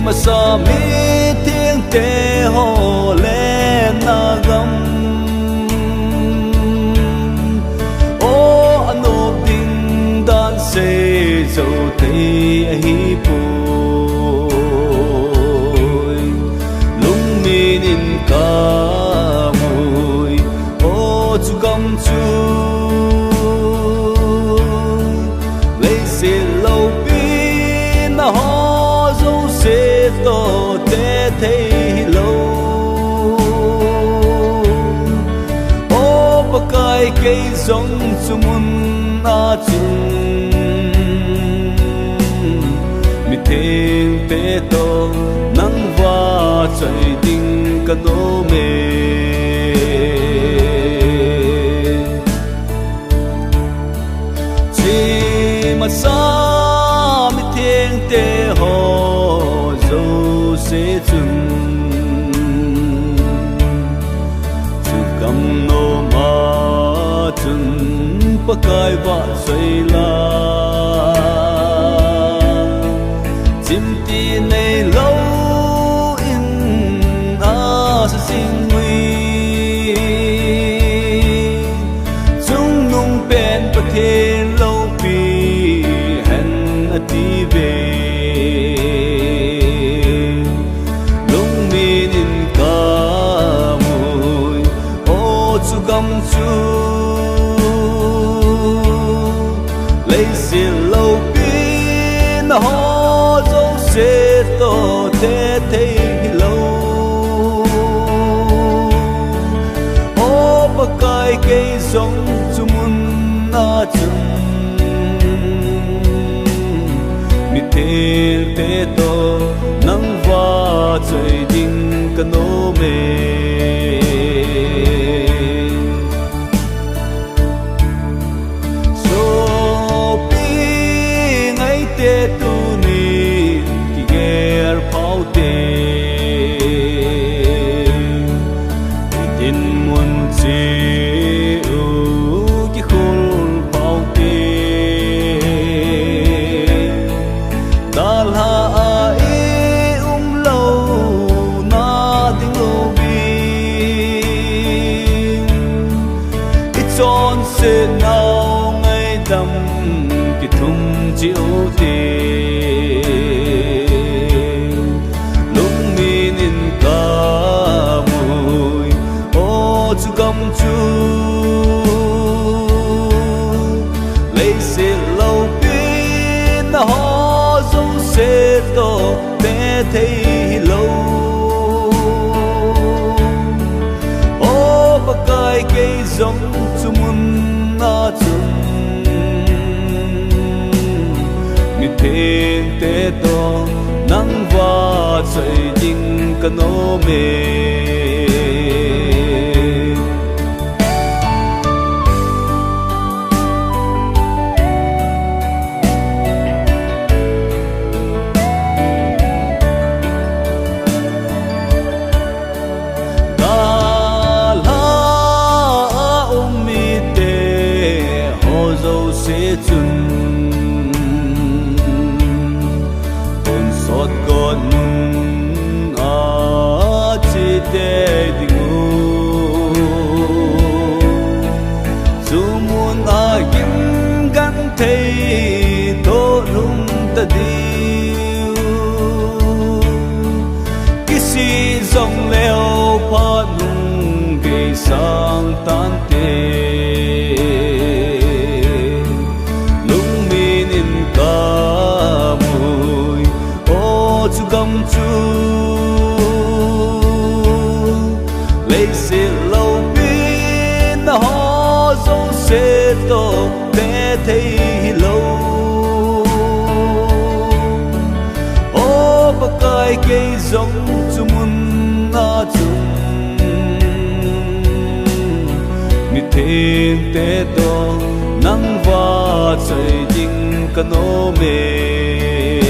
mà sa mi thiên tế hồ lên na gam ô anh ô tin đan se dấu thấy hi bồi lung mi in ca mùi ô chu gam chu lấy se lâu pin na ho dấu se to te thấy lâu ô ba cái cây giống chu mun na chung mi thiên tế to nắng va trời đinh cả nô mê chỉ mà sa mi thiên tế hồ dấu sẽ chung chu cầm nô ma chung ba cái va trời la chim ti này lâu in sa sinh nguy chung nung pen pa thiên lâu pi hẹn ti về lung min in ca mùi ô chu gam chu lấy xe lâu pin ho dấu xe to te thấy lâu ô ba cái cây giống chu mun na chung mi thiên tế to nắng va trời đinh cả nô mê so pi ngay te tu ni ki ger phao te tin mun che u ki khol phao te dal ha e lâu na ding lo bi it's on se now ngay đam ki thum chiu te lung min in ca mùi ô chu gam chu lấy se lâu pin na ho dấu se to te thấy lâu ô ba cái cây giống chu mun na chung mi thiên tế to nắng va trời đinh cả nô mê sẽ chung con sót con chỉ để dingu dù muốn kiếm gắn thấy thô lung ta điêu cái gì dòng leo pha nung gây sang tan tê gam chu lấy xe lâu pin ho dấu xe to te thấy lâu ô ba cái cây giống chu mun na chung mi thiên tế to nắng va trời đinh cả nô mê